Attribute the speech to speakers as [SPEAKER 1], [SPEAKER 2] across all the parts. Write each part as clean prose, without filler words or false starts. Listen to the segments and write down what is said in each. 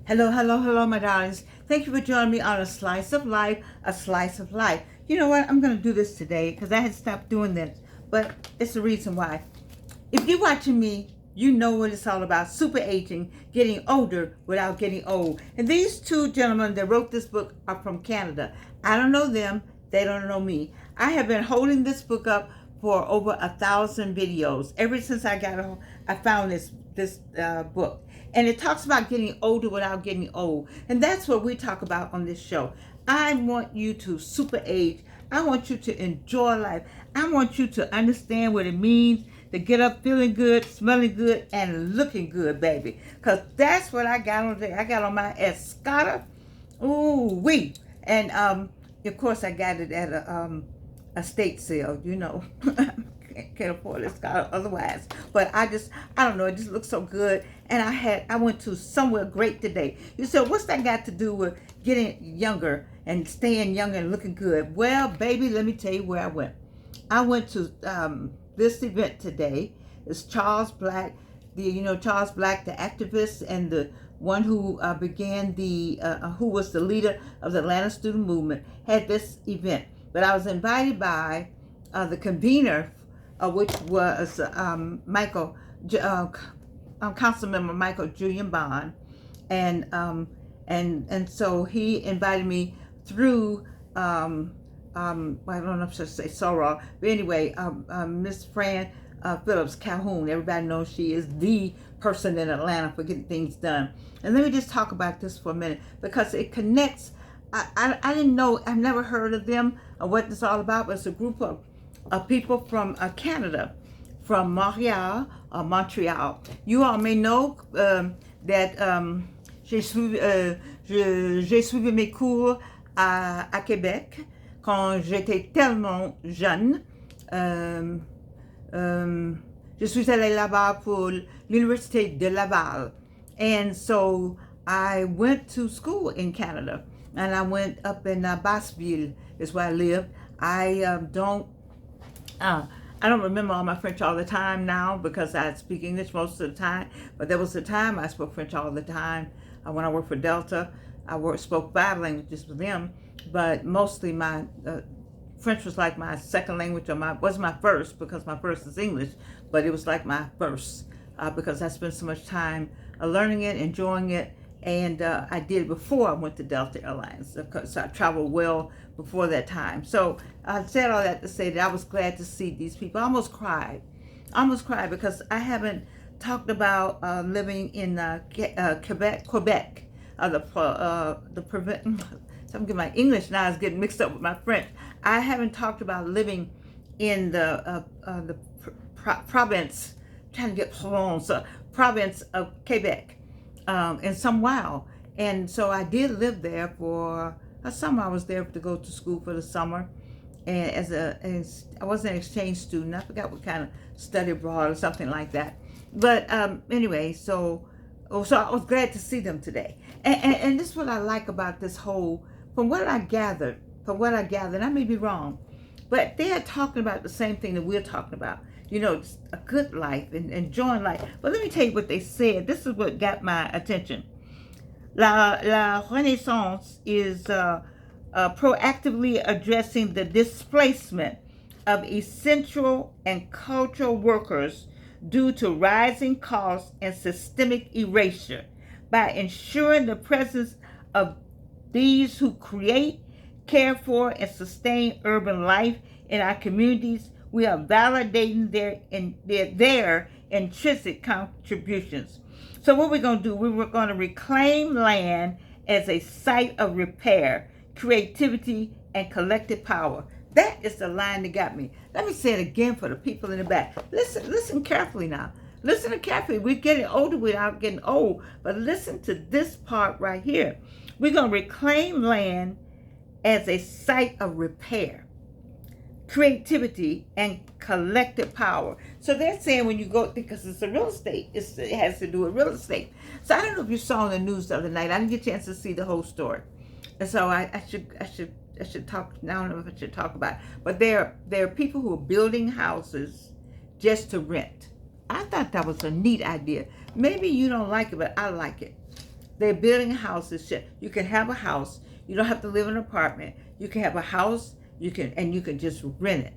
[SPEAKER 1] Hello, hello, hello, my darlings. Thank you for joining me on A Slice of Life, A Slice of Life. You know what? I'm going to do this today because I had stopped doing this, but it's the reason why. If you're watching me, you know what it's all about. Super aging, getting older without getting old. And these two gentlemen that wrote this book are from Canada. I don't know them. They don't know me. I have been holding this book up for over 1,000 videos ever since I found this book. And it talks about getting older without getting old. And that's what we talk about on this show. I want you to super age. I want you to enjoy life. I want you to understand what it means to get up feeling good, smelling good, and looking good, baby. Because that's what I got on today. I got on my Escada. Ooh, wee. And, of course, I got it at a estate sale, you know. Can't afford this car otherwise. But I don't know, it just looks so good. And I went to somewhere great today. You said, what's that got to do with getting younger and staying younger and looking good? Well, baby, let me tell you where I went. I went to this event today. It's Charles Black, Charles Black, the activist and the one who began who was the leader of the Atlanta student movement, had this event. But I was invited by the convener, which was Councilmember Michael Julian Bond, and so he invited me through I don't know if I should say Sorrel, but anyway, Miss Fran Phillips Calhoun. Everybody knows she is the person in Atlanta for getting things done. And let me just talk about this for a minute because it connects. I didn't know, I've never heard of them or what it's all about, but it's a group of people from Canada, from Montreal. You all may know that j'ai suivi mes cours à Québec quand j'étais tellement jeune. Je suis allée là-bas pour l'Université de Laval. And so I went to school in Canada. And I went up in Basseville, is where I lived. I don't remember all my French all the time now because I speak English most of the time. But there was a time I spoke French all the time. When I worked for Delta, spoke 5 languages with them. But mostly my French was like my second language, or wasn't my first because my first is English, but it was like my first because I spent so much time learning it, enjoying it, and I did it before I went to Delta Airlines, so I traveled well before that time. So I said all that to say that I was glad to see these people. I almost cried because I haven't talked about living in Quebec. I'm getting my English now is getting mixed up with my French. I haven't talked about living in the province, trying to get Provence, province of Quebec in some while. And so I did live there for a summer. I was there to go to school for the summer. And I was an exchange student. I forgot what kind of study abroad or something like that. But anyway, so I was glad to see them today. And this is what I like about this whole, from what I gathered, and I may be wrong, but they are talking about the same thing that we're talking about. You know, just a good life and enjoying life. But let me tell you what they said. This is what got my attention. La Renaissance is proactively addressing the displacement of essential and cultural workers due to rising costs and systemic erasure by ensuring the presence of these who create, care for, and sustain urban life in our communities. We are validating their intrinsic contributions. So what we're going to do, we're going to reclaim land as a site of repair, creativity, and collective power. That is the line that got me. Let me say it again for the people in the back. Listen carefully now. Listen carefully. We're getting older without getting old. But listen to this part right here. We're going to reclaim land as a site of repair, creativity, and collective power. So they're saying when you go, because it's a real estate, it has to do with real estate. So I don't know if you saw on the news the other night. I didn't get a chance to see the whole story. And so I should talk, I don't know if I should talk about it. But there are people who are building houses just to rent. I thought that was a neat idea. Maybe you don't like it, but I like it. They're building houses. You can have a house. You don't have to live in an apartment. You can have a house. You can just rent it,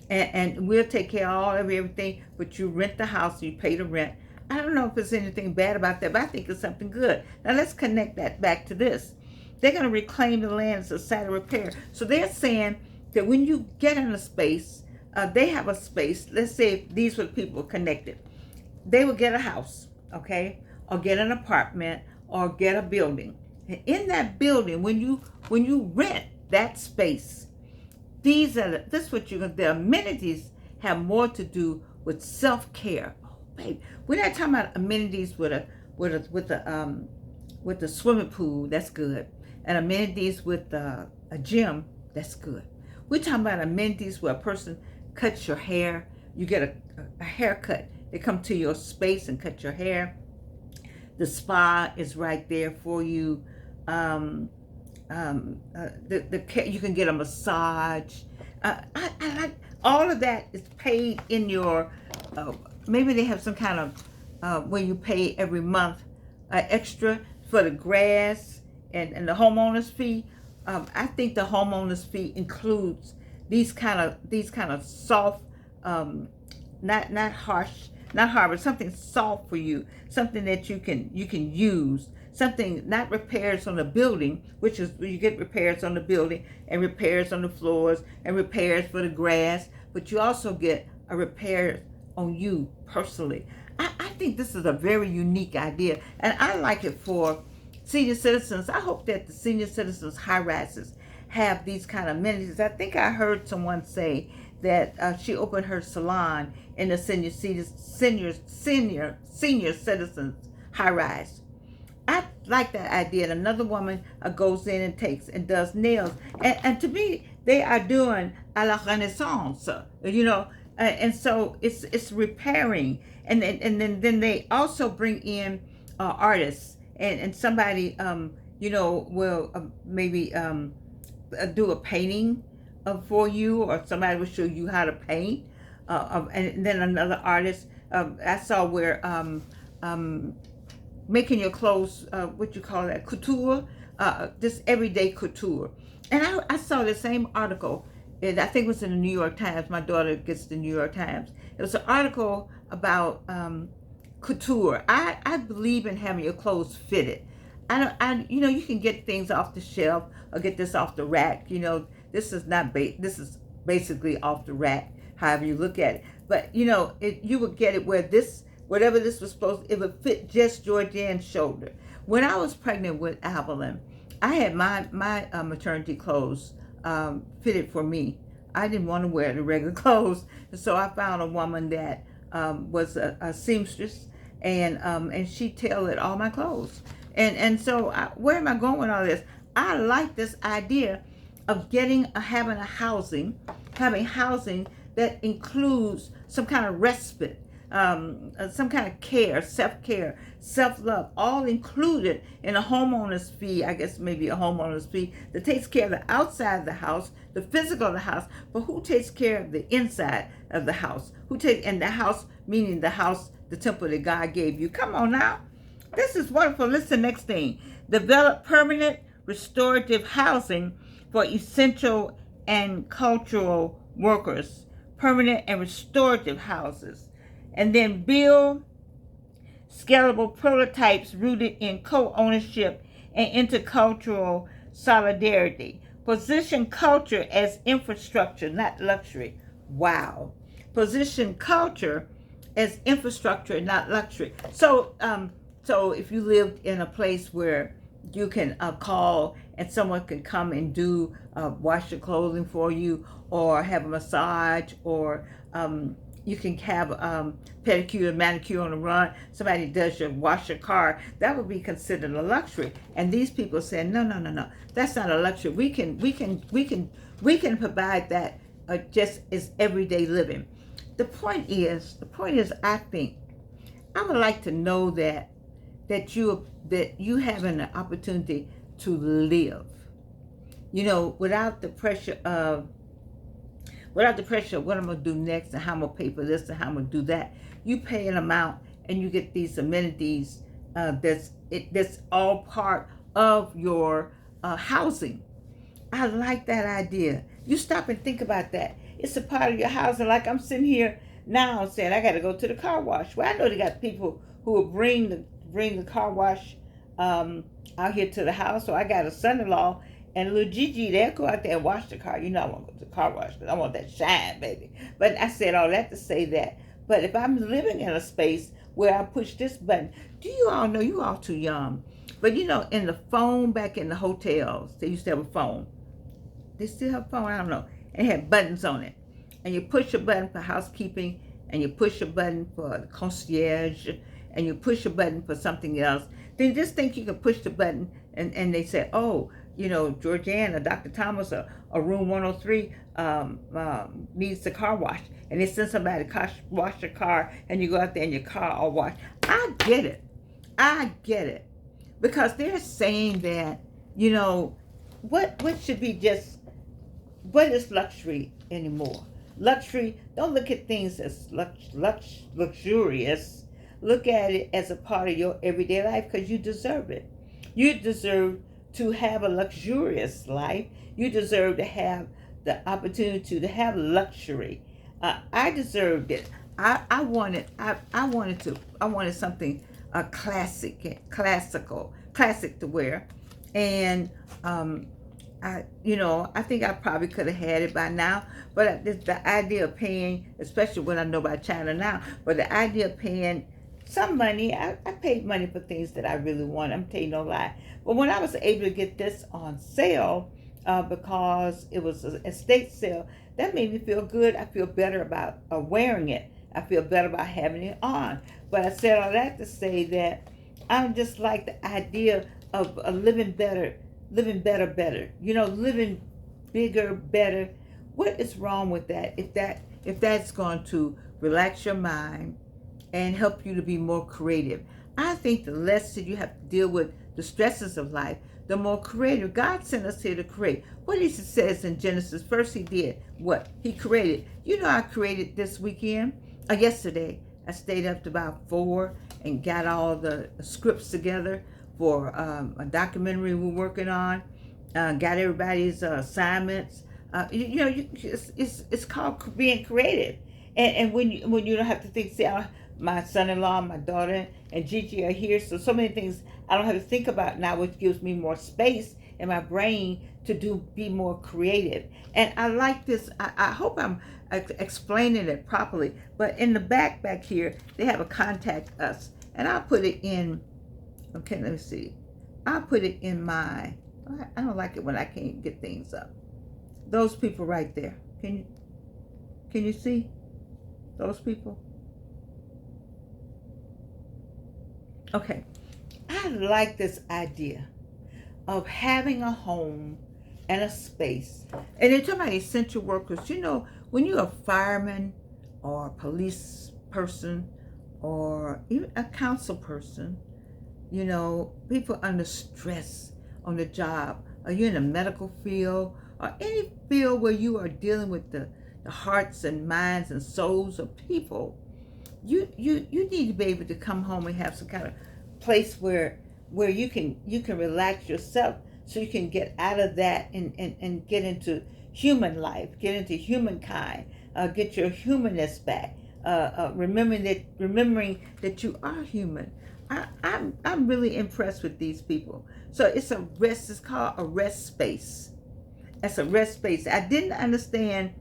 [SPEAKER 1] and we'll take care of everything. But you rent the house. You pay the rent. I don't know if there's anything bad about that, but I think it's something good. Now let's connect that back to this. They're going to reclaim the land as a site of repair. So they're saying that when you get in a space, they have a space. Let's say if these were people connected, they would get a house, okay, or get an apartment, or get a building. And in that building, when you rent that space, this is what you're gonna. The amenities have more to do with self-care. Oh, babe, we're not talking about amenities with a swimming pool. That's good, and amenities with a gym. That's good. We're talking about amenities where a person cuts your hair. You get a haircut. They come to your space and cut your hair. The spa is right there for you. You can get a massage. I like all of that is paid in your. Maybe they have some kind of where you pay every month extra for the grass and the homeowner's fee. I think the homeowner's fee includes these kind of soft, not harsh, not hard, but something soft for you, something that you can use. Something, not repairs on the building, which is you get repairs on the building and repairs on the floors and repairs for the grass, but you also get a repair on you personally. I think this is a very unique idea, and I like it for senior citizens. I hope that the senior citizens high rises have these kind of amenities. I think I heard someone say that she opened her salon in the senior citizens high rise. I like that idea. And another woman goes in and does nails. And to me, they are doing à la Renaissance, and so it's repairing. And then they also bring in artists and somebody, will maybe do a painting for you, or somebody will show you how to paint. And then another artist, I saw where making your clothes, what you call that, couture, just everyday couture. And I saw the same article, and I think it was in the New York Times. My daughter gets the New York Times. It was an article about couture. I believe in having your clothes fitted. You can get things off the shelf or get this off the rack. This is not this is basically off the rack, however you look at it. But you would get it where whatever this was it would fit just Georgianne's shoulder. When I was pregnant with Evelyn, I had my maternity clothes fitted for me. I didn't want to wear the regular clothes, so I found a woman that was a seamstress, and she tailored all my clothes. And so where am I going with all this? I like this idea of having housing that includes some kind of respite, some kind of care, self-care, self-love, all included in a homeowner's fee. I guess maybe a homeowner's fee that takes care of the outside of the house, the physical of the house, but who takes care of the inside of the house? And the house, meaning the house, the temple that God gave you. Come on now. This is wonderful. Listen, next thing. Develop permanent restorative housing for essential and cultural workers. Permanent and restorative houses. And then build scalable prototypes rooted in co-ownership and intercultural solidarity. Position culture as infrastructure, not luxury. Wow. Position culture as infrastructure, not luxury. So if you lived in a place where you can call and someone can come and do wash your clothing for you, or have a massage, or you can have pedicure and manicure on the run. Somebody does wash your car. That would be considered a luxury. And these people say, no, that's not a luxury. We can provide that just as everyday living. The point is, I think I would like to know that you have an opportunity to live, without the pressure of what I'm going to do next, and how I'm going to pay for this, and how I'm going to do that. You pay an amount and you get these amenities that's all part of your housing. I like that idea. You stop and think about that. It's a part of your housing. Like I'm sitting here now saying I got to go to the car wash. Well, I know they got people who will bring the car wash out here to the house. So I got a son-in-law and little Gigi. They'll go out there and wash the car. You know I want to go to the car wash because I want that shine, baby. But I said all that to say that. But if I'm living in a space where I push this button, do you all know, you all too young, but you know, in the phone back in the hotels, they used to have a phone. They still have a phone, I don't know. And it had buttons on it. And you push a button for housekeeping, and you push a button for the concierge, and you push a button for something else. Then just think you can push the button, and they say, oh, you know, Georgianne or Dr. Thomas or room 103 needs the car wash. And they send somebody to wash your car, and you go out there and your car all washed. I get it. I get it. Because they're saying that, you know, what should be just, what is luxury anymore? Luxury, don't look at things as luxurious. Look at it as a part of your everyday life because you deserve it. You deserve to have a luxurious life. You deserve to have the opportunity to have luxury. I deserved it. I wanted something classic to wear, and I think I probably could have had it by now. But the idea of paying, especially when I know about China now, but the idea of paying some money, I paid money for things that I really want. I'm telling you no lie. But when I was able to get this on sale, because it was an estate sale, that made me feel good. I feel better about wearing it. I feel better about having it on. But I said all that to say that I just like the idea of living better. Living better. You know, living bigger, better. What is wrong with that? If that's going to relax your mind and help you to be more creative. I think the less that you have to deal with the stresses of life, the more creative. God sent us here to create. What he says in Genesis, first he did what? He created. You know, I created this weekend, yesterday. I stayed up to about 4 and got all the scripts together for a documentary we're working on. Got everybody's assignments. It's called being creative. And when you don't have to think, see, my son-in-law, my daughter, and Gigi are here, so many things I don't have to think about now, which gives me more space in my brain to be more creative. And I like this. I hope I'm explaining it properly. But in the back here, they have a contact us, and I'll put it in. Okay, let me see. I'll put it in my. I don't like it when I can't get things up. Those people right there. Can you see those people? Okay, I like this idea of having a home and a space. And they're talking about essential workers. You know, when you're a fireman or a police person or even a council person, you know, people under stress on the job. Are you in the medical field or any field where you are dealing with the hearts and minds and souls of people? You need to be able to come home and have some kind of place where you can relax yourself, so you can get out of that and get into human life, get into humankind, get your humanness back, remembering that you are human. I'm really impressed with these people. So it's called a rest space. It's a rest space. I didn't understand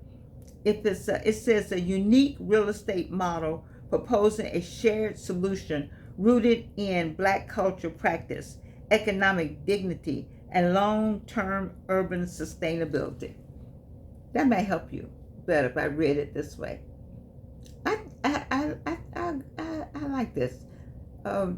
[SPEAKER 1] if it says a unique real estate model proposing a shared solution rooted in Black culture practice, economic dignity, and long-term urban sustainability. That may help you better if I read it this way. I like this.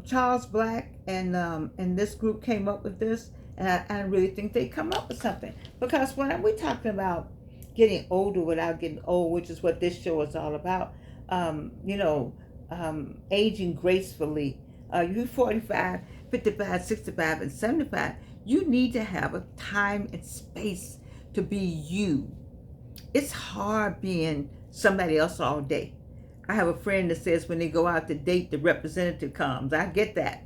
[SPEAKER 1] Charles Black and this group came up with this, and I really think they come up with something, because when we're talking about getting older without getting old, which is what this show is all about, aging gracefully. You're 45, 55, 65, and 75. You need to have a time and space to be you. It's hard being somebody else all day. I have a friend that says when they go out to date, the representative comes. I get that.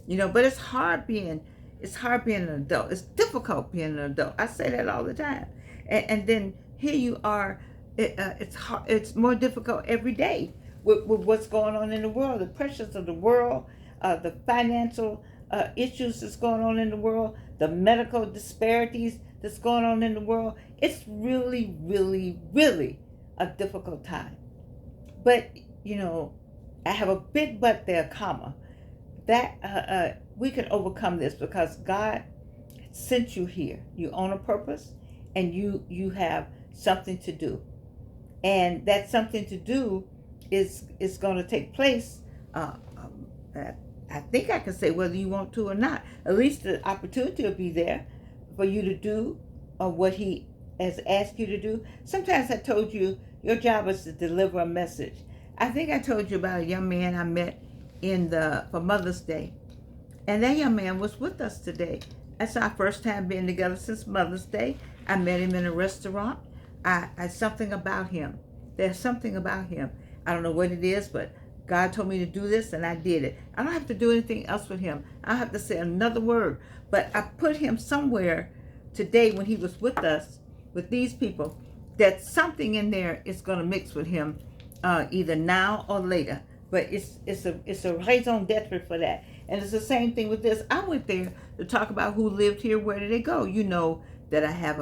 [SPEAKER 1] But it's hard being an adult. It's difficult being an adult. I say that all the time. And then here you are. It's hard. It's more difficult every day with what's going on in the world, the pressures of the world, the financial issues that's going on in the world, the medical disparities that's going on in the world. It's really, really, really a difficult time. But I have a big but there, comma. That we can overcome this because God sent you here. You own a purpose, and you have something to do, and that something to do is going to take place. I think I can say whether you want to or not. At least the opportunity will be there for you to do what He has asked you to do. Sometimes I told you your job is to deliver a message. I think I told you about a young man I met for Mother's Day, and that young man was with us today. That's our first time being together since Mother's Day. I met him in a restaurant. Something about him. There's something about him. I don't know what it is, but God told me to do this, and I did it. I don't have to do anything else with him. I don't have to say another word. But I put him somewhere today when he was with us, with these people, that something in there is going to mix with him, either now or later. But it's a raison d'etre for that. And it's the same thing with this. I went there to talk about who lived here, where did they go. You know that I have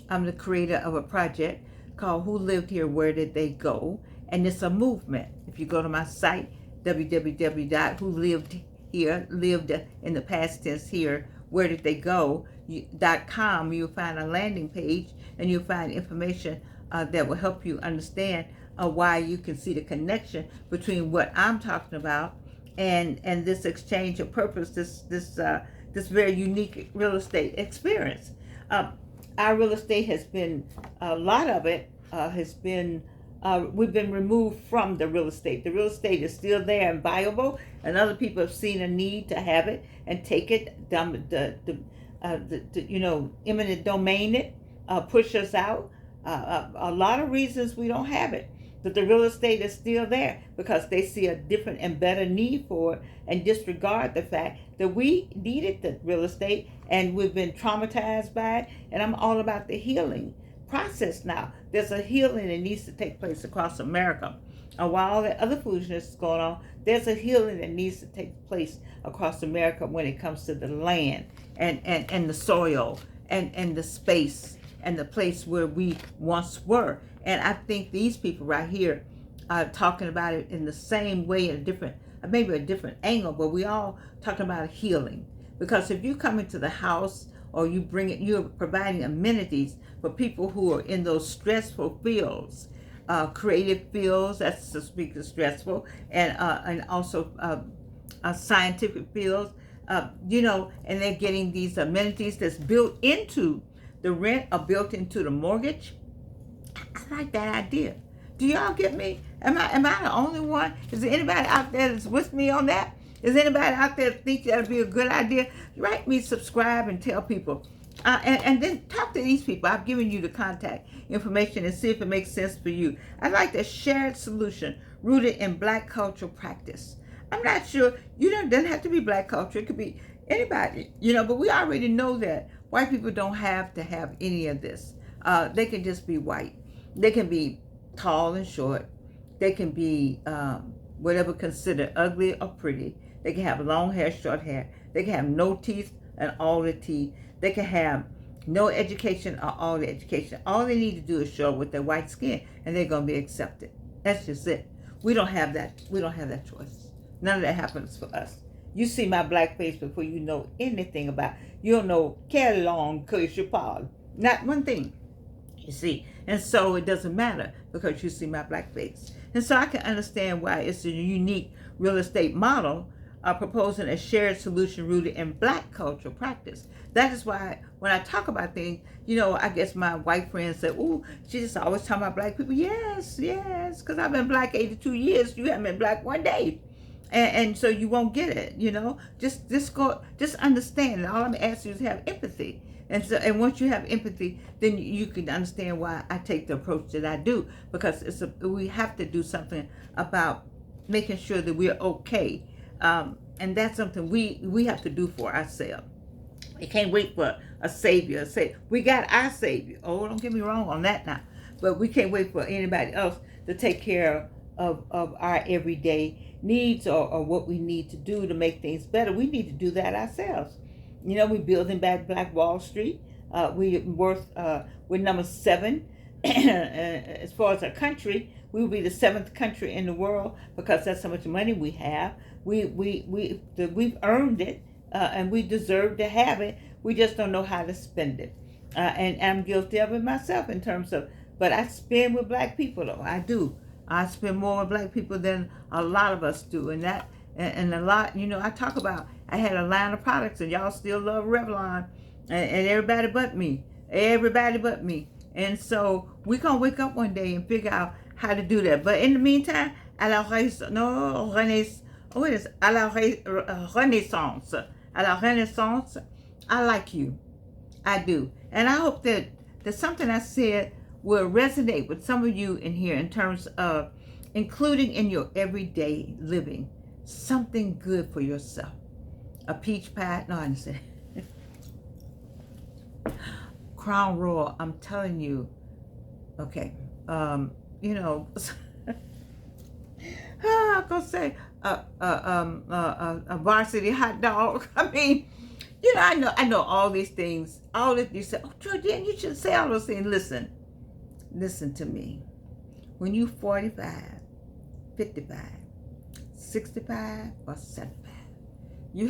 [SPEAKER 1] I'm the creator of a project called Who Lived Here, Where Did They Go? And it's a movement. If you go to my site, www.wholivedhere, lived in the past tense here, where did they go, .com, you'll find a landing page, and you'll find information that will help you understand why you can see the connection between what I'm talking about and this exchange of purpose, this very unique real estate experience. Our real estate has been, a lot of it has been, we've been removed from the real estate. The real estate is still there and viable, and other people have seen a need to have it and take it, eminent domain it, push us out. A lot of reasons we don't have it. But the real estate is still there because they see a different and better need for it and disregard the fact that we needed the real estate and we've been traumatized by it. And I'm all about the healing process now. There's a healing that needs to take place across America. And while all the other foolishness is going on, there's a healing that needs to take place across America when it comes to the land and the soil and the space and the place where we once were. And I think these people right here are talking about it in the same way, maybe a different angle, but we all talking about healing. Because if you come into the house or you're providing amenities for people who are in those stressful fields, creative fields, that's to speak of stressful, and also scientific fields, and they're getting these amenities that's built into the rent or built into the mortgage. I like that idea. Do y'all get me? Am I the only one? Is there anybody out there that's with me on that? Is anybody out there that think that'd be a good idea? Write me, subscribe, and tell people. And then talk to these people. I've given you the contact information and see if it makes sense for you. I like the shared solution rooted in Black cultural practice. I'm not sure, it doesn't have to be Black culture. It could be anybody, but we already know that white people don't have to have any of this. They can just be white. They can be tall and short. They can be whatever considered ugly or pretty. They can have long hair, short hair. They can have no teeth and all the teeth. They can have no education or all the education. All they need to do is show up with their white skin, and they're going to be accepted. That's just it. We don't have that. We don't have that choice. None of that happens for us. You see my black face before you know anything about. You don't know quelle langue que je parle. Not one thing. You see, and so it doesn't matter because you see my black face. And so I can understand why it's a unique real estate model proposing a shared solution rooted in Black cultural practice. That is why when I talk about things, I guess my white friends say, "Ooh, she just always talking about black people." Yes, because I've been black 82 years. You haven't been black one day. And so you won't get it, just understand. All I'm asking you is have empathy. And once you have empathy, then you can understand why I take the approach that I do, because we have to do something about making sure that we're okay. And that's something we have to do for ourselves. We can't wait for a savior. Say we got our savior. Oh, don't get me wrong on that now. But we can't wait for anybody else to take care of our everyday needs, or what we need to do to make things better. We need to do that ourselves. You know, we're building back Black Wall Street. We're number 7 as far as our country. We will be the 7th country in the world because that's how much money we have. We've earned it, and we deserve to have it. We just don't know how to spend it. And I'm guilty of it myself in terms of, but I spend with black people though. I do. I spend more with black people than a lot of us do. And a lot, you know, I talk about, I had a line of products and y'all still love Revlon and everybody but me. Everybody but me. And so we gonna wake up one day and figure out how to do that. But in the meantime, à la renaissance. À la renaissance, I like you. I do. And I hope that something I said will resonate with some of you in here in terms of including in your everyday living something good for yourself. A peach pie. No, I didn't say. Crown Royal, I'm telling you. Okay. You know, I'm gonna say a varsity hot dog. I mean, you know, I know all these things. All that you say, oh, Georgianne, you should say all those things. Listen to me. When you 45, 55, 65, or 75, you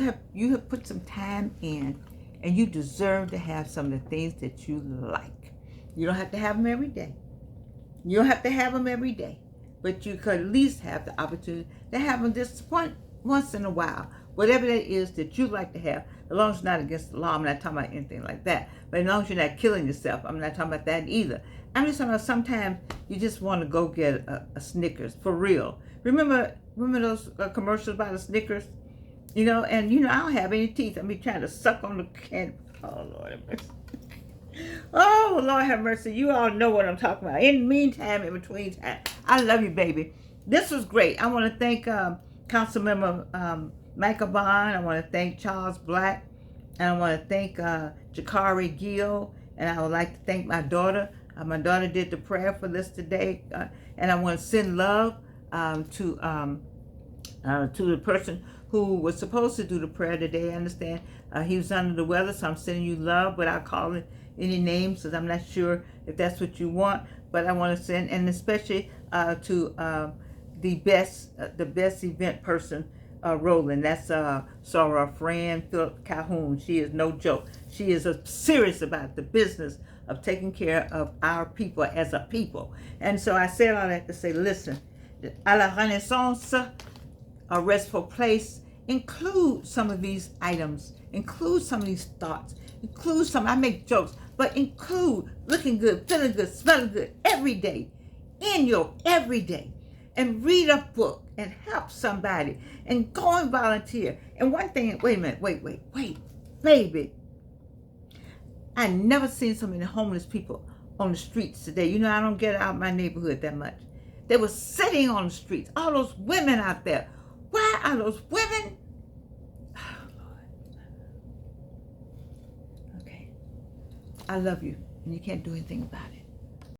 [SPEAKER 1] have put some time in, and you deserve to have some of the things that you like. You don't have to have them every day. You don't have to have them every day, but you could at least have the opportunity to have them just once in a while. Whatever that is that you like to have, as long as it's not against the law. I'm not talking about anything like that. But as long as you're not killing yourself, I'm not talking about that either. I'm just talking about sometimes you just want to go get a Snickers, for real. Remember those commercials about the Snickers? You know, and you know, I don't have any teeth. I be trying to suck on the candy. Oh, Lord have mercy. Oh, Lord have mercy. You all know what I'm talking about. In the meantime, in between time, I love you, baby. This was great. I want to thank Councilmember Michael Bond. I want to thank Charles Black. And I want to thank Jakari Gill. And I would like to thank my daughter. My daughter did the prayer for this today. And I want to send love to the person who was supposed to do the prayer today. I understand he was under the weather, so I'm sending you love without calling any names, because I'm not sure if that's what you want. But I want to send, and especially to the best event person, Roland. That's Sarah Fran Philip Calhoun. She is no joke. She is serious about the business of taking care of our people as a people. And so I said all that to say, listen, à la Renaissance, a restful place, include some of these items, include some of these thoughts, include some, I make jokes, but include looking good, feeling good, smelling good every day, in your everyday. And read a book and help somebody and go and volunteer. And one thing, wait a minute, wait, baby. I never seen so many homeless people on the streets today. You know, I don't get out of my neighborhood that much. They were sitting on the streets, all those women out there. Why are those women? Oh, Lord. Okay. I love you, and you can't do anything about it.